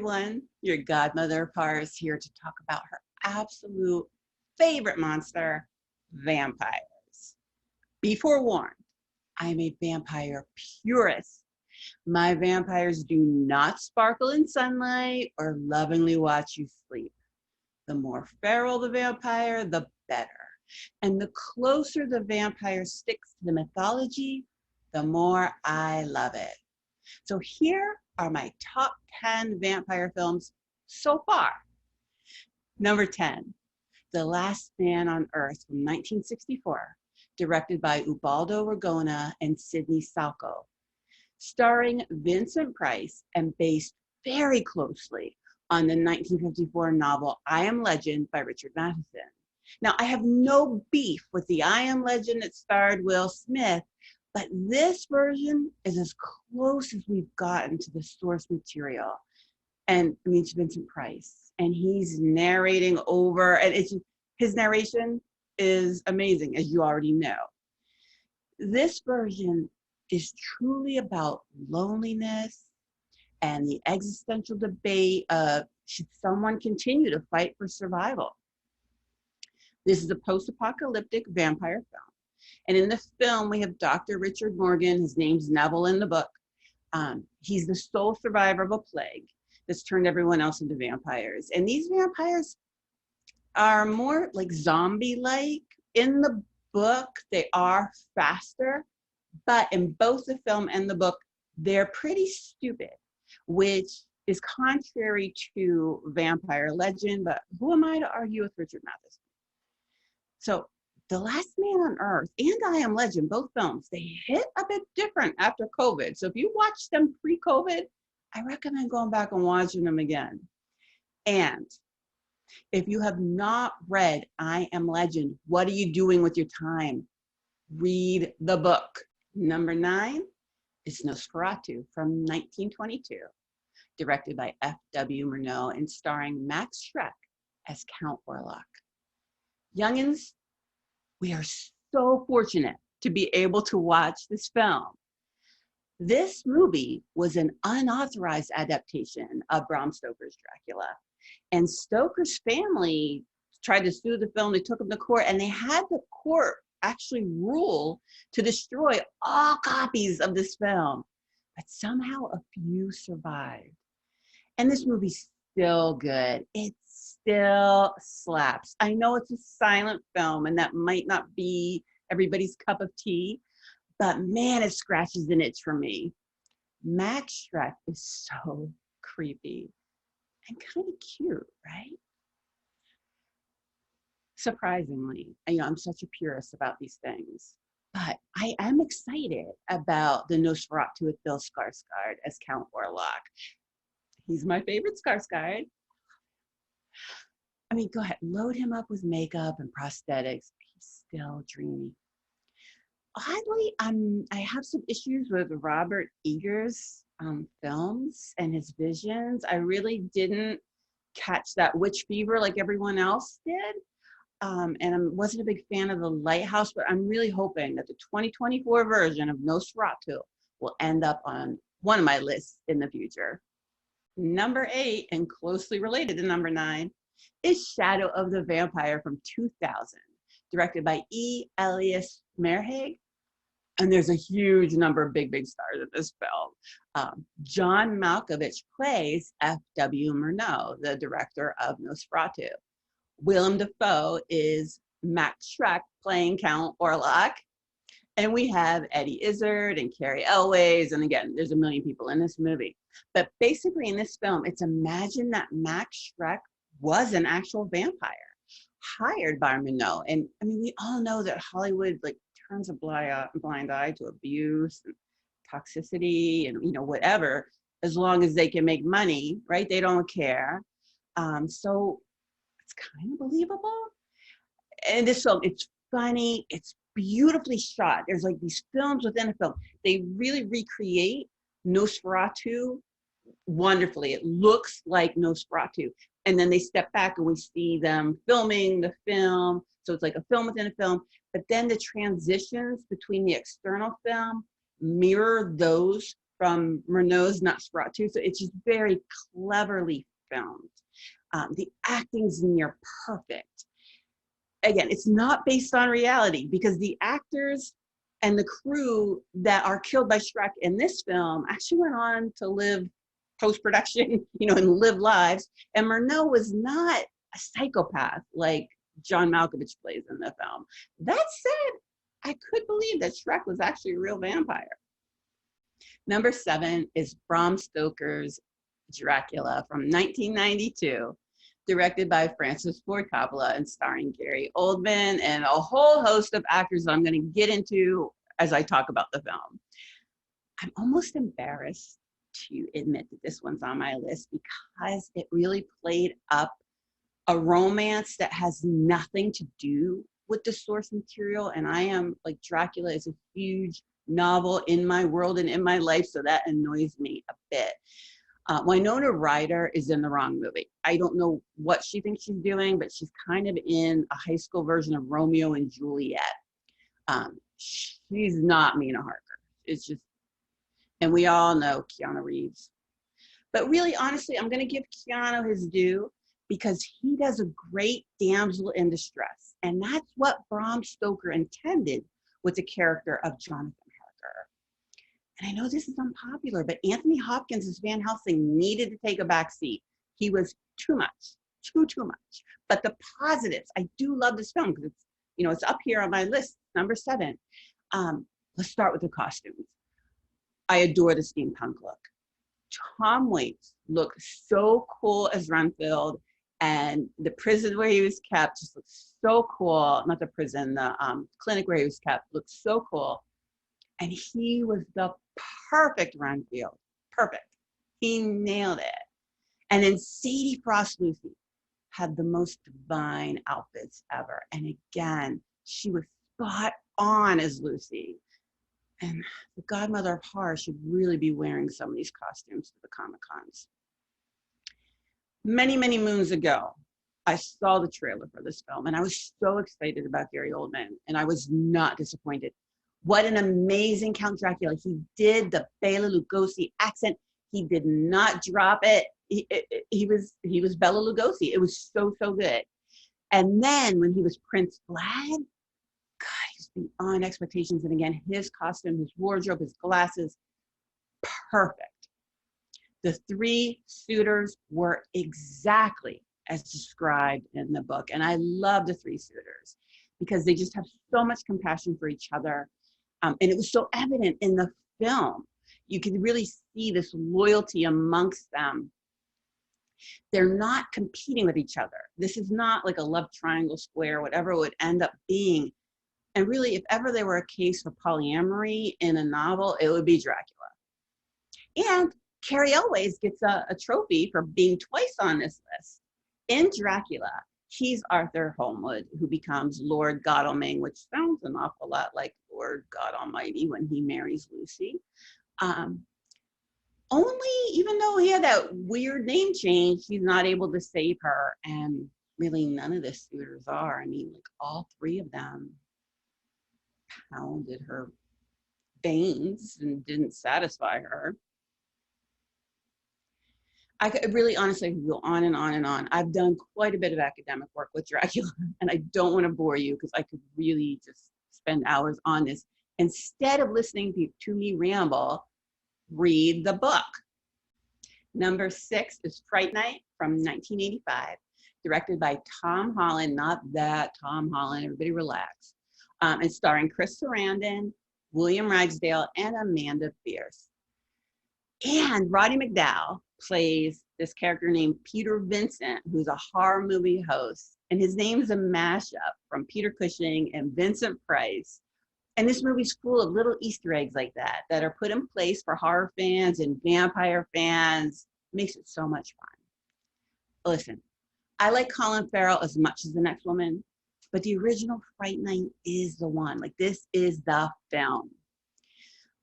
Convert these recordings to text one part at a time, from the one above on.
everyone. Your godmother Par is here to talk about her absolute favorite monster, vampires. Be forewarned, I'm a vampire purist. My vampires do not sparkle in sunlight or lovingly watch you sleep. The more feral the vampire, the better. And the closer the vampire sticks to the mythology, the more I love it. So here are my top 10 vampire films so far. Number 10, The Last Man on Earth from 1964, directed by Ubaldo Ragona and Sidney Salco, starring Vincent Price and based very closely on the 1954 novel I Am Legend by Richard Matheson. Now, I have no beef with the I Am Legend that starred Will Smith, but this version is as close as we've gotten to the source material. And I mean, it's Vincent Price, and he's narrating over, and his narration is amazing, as you already know. This version is truly about loneliness and the existential debate of should someone continue to fight for survival. This is a post-apocalyptic vampire film. And in the film, we have Dr. Richard Morgan. His name's Neville in the book. He's the sole survivor of a plague that's turned everyone else into vampires. And these vampires are more like zombie-like. In the book, they are faster, but in both the film and the book, they're pretty stupid, which is contrary to vampire legend, but who am I to argue with Richard Matheson? So The Last Man on Earth and I Am Legend, both films, they hit a bit different after COVID. So if you watched them pre-COVID, I recommend going back and watching them again. And if you have not read I Am Legend, what are you doing with your time? Read the book. Number 9 is Nosferatu from 1922, directed by F.W. Murnau and starring Max Schreck as Count Orlok. Youngins, we are so fortunate to be able to watch this film. This movie was an unauthorized adaptation of Bram Stoker's Dracula. And Stoker's family tried to sue the film. They took him to court, and they had the court actually rule to destroy all copies of this film. But somehow a few survived. And this movie's still good. It still slaps. I know it's a silent film, and that might not be everybody's cup of tea, but man, it scratches an itch for me. Max Schreck is so creepy and kind of cute, right? Surprisingly, I'm such a purist about these things, but I am excited about the Nosferatu with Bill Skarsgård as Count Orlok. He's my favorite Skarsgård. I mean, go ahead, load him up with makeup and prosthetics. He's still dreamy. Oddly, I have some issues with Robert Eggers' films and his visions. I really didn't catch that witch fever like everyone else did. And I wasn't a big fan of The Lighthouse, but I'm really hoping that the 2024 version of Nosferatu will end up on one of my lists in the future. Number 8, and closely related to number 9, is Shadow of the Vampire from 2000, directed by E. Elias Merhige. And there's a huge number of big stars in this film. John Malkovich plays F.W. Murnau, the director of Nosferatu. Willem Dafoe is Max Schreck playing Count Orlok. And we have Eddie Izzard and Carrie Elways. And again, there's a million people in this movie. But basically in this film, it's imagine that Max Schreck was an actual vampire hired by Murnau. And I mean, we all know that Hollywood turns a blind eye to abuse and toxicity and whatever, as long as they can make money, right? They don't care. So it's kind of believable. And this film, it's funny, it's beautifully shot. There's these films within a film. They really recreate Nosferatu wonderfully. It looks like Nosferatu. And then they step back and we see them filming the film. So it's like a film within a film. But then the transitions between the external film mirror those from Murnau's Nosferatu. So it's just very cleverly filmed. The acting's near perfect. Again, it's not based on reality because the actors and the crew that are killed by Shrek in this film actually went on to live post-production, and live lives. And Murnau was not a psychopath like John Malkovich plays in the film. That said, I could believe that Shrek was actually a real vampire. Number 7 is Bram Stoker's Dracula from 1992, directed by Francis Ford Coppola and starring Gary Oldman and a whole host of actors that I'm going to get into as I talk about the film. I'm almost embarrassed to admit that this one's on my list because it really played up a romance that has nothing to do with the source material. And I am like, Dracula is a huge novel in my world and in my life, so that annoys me a bit. Winona Ryder is in the wrong movie. I don't know what she thinks she's doing, but she's kind of in a high school version of Romeo and Juliet. She's not Mina Harker. It's just, and we all know Keanu Reeves. But really, honestly, I'm going to give Keanu his due because he does a great damsel in distress. And that's what Bram Stoker intended with the character of Jonathan Harker. And I know this is unpopular, but Anthony Hopkins as Van Helsing needed to take a back seat. He was too much, too much. But the positives, I do love this film because it's, it's up here on my list, number 7. Let's start with the costumes. I adore the steampunk look. Tom Waits looked so cool as Renfield, and the prison where he was kept just looked so cool. Not the prison, the clinic where he was kept looked so cool. And he was the perfect Renfield. Perfect. He nailed it. And then Sadie Frost Lucy had the most divine outfits ever. And again, she was spot on as Lucy. And the godmother of horror should really be wearing some of these costumes to the Comic-Cons. Many, many moons ago, I saw the trailer for this film, and I was so excited about Gary Oldman, and I was not disappointed. What an amazing Count Dracula. He did the Bela Lugosi accent. He did not drop it. He was Bela Lugosi. It was so good. And then when he was Prince Vlad, God, he's beyond expectations. And again, his costume, his wardrobe, his glasses, perfect. The 3 suitors were exactly as described in the book. And I love the 3 suitors because they just have so much compassion for each other. And it was so evident in the film. You can really see this loyalty amongst them. They're not competing with each other. This is not like a love triangle square, whatever it would end up being. And really, if ever there were a case for polyamory in a novel, it would be Dracula. And Cary Elwes gets a trophy for being twice on this list. In Dracula, he's Arthur Holmwood, who becomes Lord Godalming, which sounds an awful lot like Lord God Almighty when he marries Lucy. Only, even though he had that weird name change, he's not able to save her. And really, none of the suitors are. I mean, like all 3 of them pounded her veins and didn't satisfy her. I could really honestly go on and on and on. I've done quite a bit of academic work with Dracula, and I don't want to bore you because I could really just spend hours on this. Instead of listening to me ramble, read the book. Number 6 is Fright Night from 1985, directed by Tom Holland, not that Tom Holland, everybody relax. And starring Chris Sarandon, William Ragsdale, and Amanda Pierce. And Roddy McDowall plays this character named Peter Vincent, who's a horror movie host. And his name is a mashup from Peter Cushing and Vincent Price. And this movie's full of little Easter eggs like that are put in place for horror fans and vampire fans. It makes it so much fun. Listen, I like Colin Farrell as much as The Next Woman, but the original Fright Night is the one. Like, this is the film.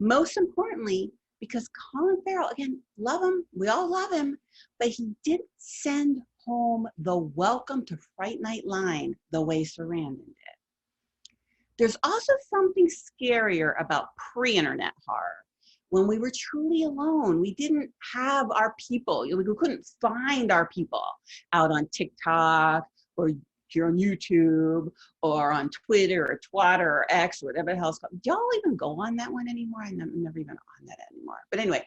Most importantly, because Colin Farrell, again, love him, we all love him, but he didn't send home the welcome to Fright Night line the way Sarandon did. There's also something scarier about pre-internet horror, when we were truly alone. We didn't have our people. We couldn't find our people out on TikTok or here on YouTube or on Twitter or Twitter or X or whatever the hell it's called. Do y'all even go on that one anymore? I'm never even on that anymore. But anyway,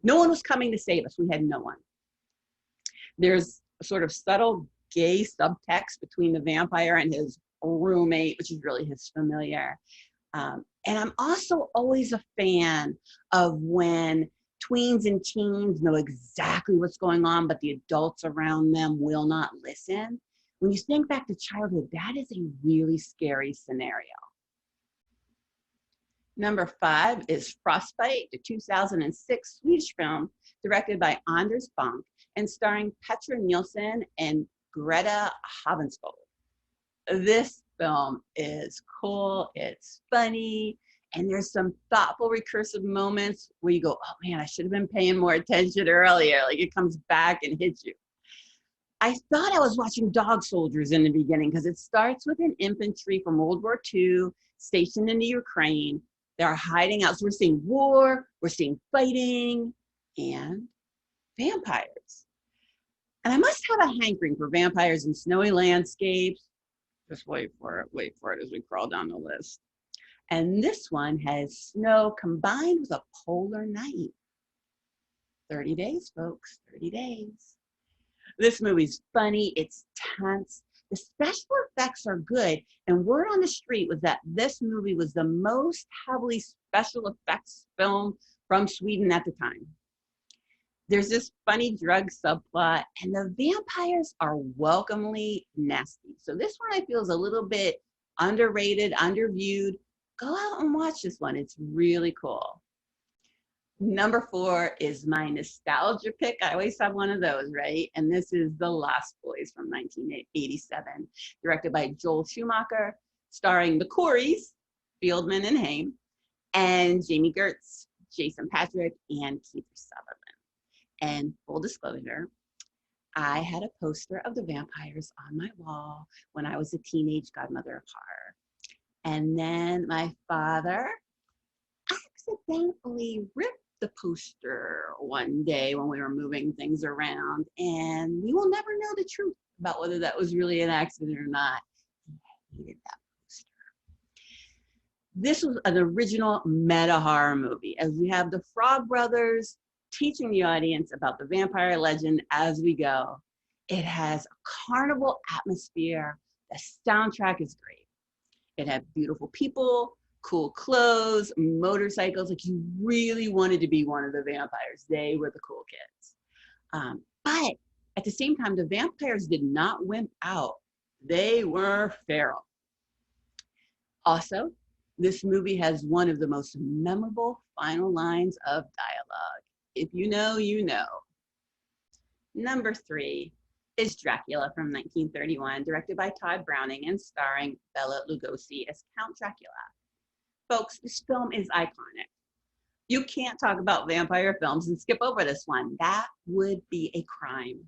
no one was coming to save us. We had no one. There's a sort of subtle gay subtext between the vampire and his roommate, which is really his familiar. And I'm also always a fan of when tweens and teens know exactly what's going on, but the adults around them will not listen. When you think back to childhood, that is a really scary scenario. Number 5 is Frostbite, the 2006 Swedish film directed by Anders Bank and starring Petra Nielsen and Greta Havenskol. This film is cool, it's funny, and there's some thoughtful recursive moments where you go, oh man, I should have been paying more attention earlier. Like it comes back and hits you. I thought I was watching Dog Soldiers in the beginning because it starts with an infantry from World War II stationed in the Ukraine. They're hiding out. So we're seeing war, we're seeing fighting, and vampires. And I must have a hankering for vampires in snowy landscapes. Just wait for it as we crawl down the list. And this one has snow combined with a polar night. 30 days, folks, 30 days. This movie's funny, it's tense. The special effects are good, and word on the street was that this movie was the most heavily special effects film from Sweden at the time. There's this funny drug subplot, and the vampires are welcomely nasty. So this one I feel is a little bit underrated, underviewed. Go out and watch this one. It's really cool. Number 4 is my nostalgia pick. I always have one of those, right? And this is The Lost Boys from 1987, directed by Joel Schumacher, starring the Coreys, Fieldman and Haim, and Jamie Gertz, Jason Patric, and Keith Sutherland. And full disclosure, I had a poster of the vampires on my wall when I was a teenage godmother of horror. And then my father accidentally ripped the poster one day when we were moving things around, and we will never know the truth about whether that was really an accident or not. He hated that poster. This was an original meta horror movie, as we have the Frog Brothers teaching the audience about the vampire legend as we go. It has a carnival atmosphere. The soundtrack is great. It had beautiful people, cool clothes, motorcycles. Like you really wanted to be one of the vampires. They were the cool kids. But at the same time, the vampires did not wimp out. They were feral. Also, this movie has one of the most memorable final lines of dialogue. If you know, you know. Number 3 is Dracula from 1931, directed by Todd Browning and starring Bela Lugosi as Count Dracula. Folks, this film is iconic. You can't talk about vampire films and skip over this one. That would be a crime.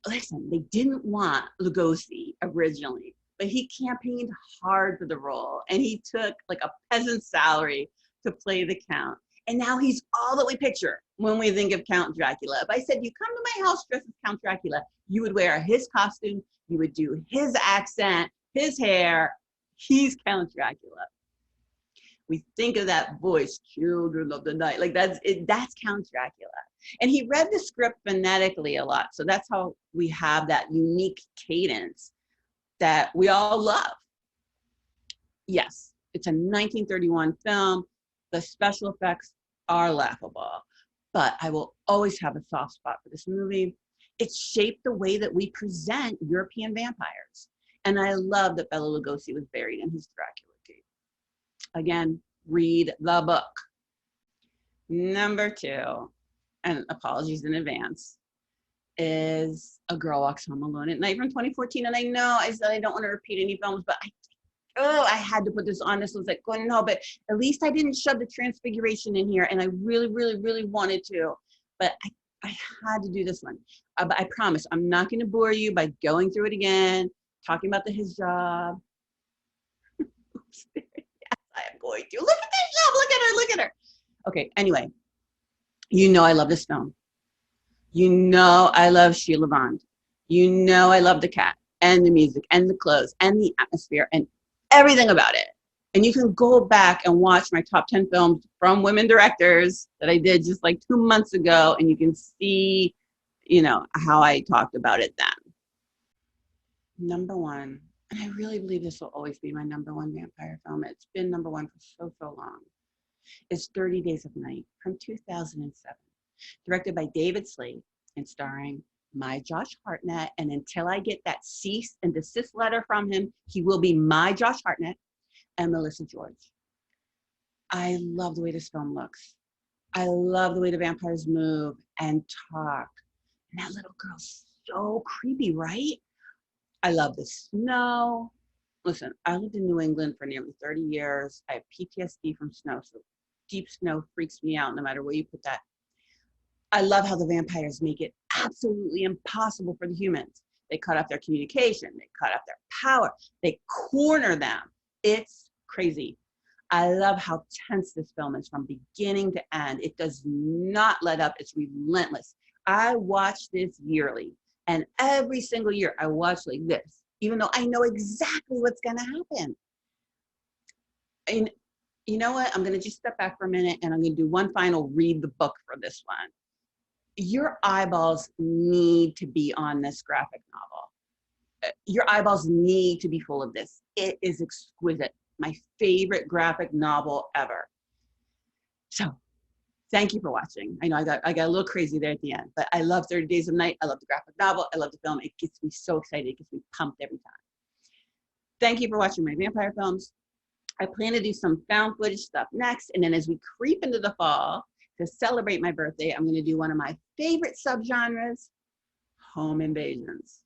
Listen, they didn't want Lugosi originally, but he campaigned hard for the role, and he took like a peasant's salary to play the Count. And now he's all that we picture when we think of Count Dracula. If I said, you come to my house dressed as Count Dracula, you would wear his costume, you would do his accent, his hair. He's Count Dracula. We think of that voice, children of the night. Like that's Count Dracula. And he read the script phonetically a lot. So that's how we have that unique cadence that we all love. Yes, it's a 1931 film. The special effects are laughable, but I will always have a soft spot for this movie. It shaped the way that we present European vampires. And I love that Bela Lugosi was buried in his Dracula cape. Again, read the book. Number 2, and apologies in advance, is A Girl Walks Home Alone at Night from 2014. And I know I said I don't want to repeat any films, but I had to put this on. This was like, oh no, but at least I didn't shove the Transfiguration in here, and I really, really, really wanted to, but I had to do this one. But I promise I'm not going to bore you by going through it again, talking about the hijab. Yes, I am going to. Look at this job. Look at her. Look at her. Okay, anyway, you know I love this film. You know I love Sheila Bond. You know I love the cat and the music and the clothes and the atmosphere and everything about it. And you can go back and watch my top 10 films from women directors that I did just like 2 months ago, and you can see, you know, how I talked about it then. Number one, and I really believe this will always be my number one vampire film. It's been number one for so, so long. It's 30 Days of Night from 2007, directed by David Slade and starring my Josh Hartnett. And until I get that cease and desist letter from him, he will be my Josh Hartnett and Melissa George. I love the way this film looks. I love the way the vampires move and talk. And that little girl's so creepy, right? I love the snow. Listen, I lived in New England for nearly 30 years. I have PTSD from snow, so deep snow freaks me out no matter where you put that. I love how the vampires make it absolutely impossible for the humans. They cut off their communication, they cut off their power, they corner them. It's crazy. I love how tense this film is from beginning to end. It does not let up, it's relentless. I watch this yearly, and every single year I watch like this, even though I know exactly what's gonna happen. And you know what? I'm gonna just step back for a minute and I'm gonna do one final read the book for this one. Your eyeballs need to be on this graphic novel. Your eyeballs need to be full of this. It is exquisite. My favorite graphic novel ever. So thank you for watching. I know I got a little crazy there at the end, but I love 30 Days of Night. I love the graphic novel. I love the film. It gets me so excited. It gets me pumped every time. Thank you for watching my vampire films. I plan to do some found footage stuff next. And then as we creep into the fall, to celebrate my birthday, I'm going to do one of my favorite subgenres, home invasions.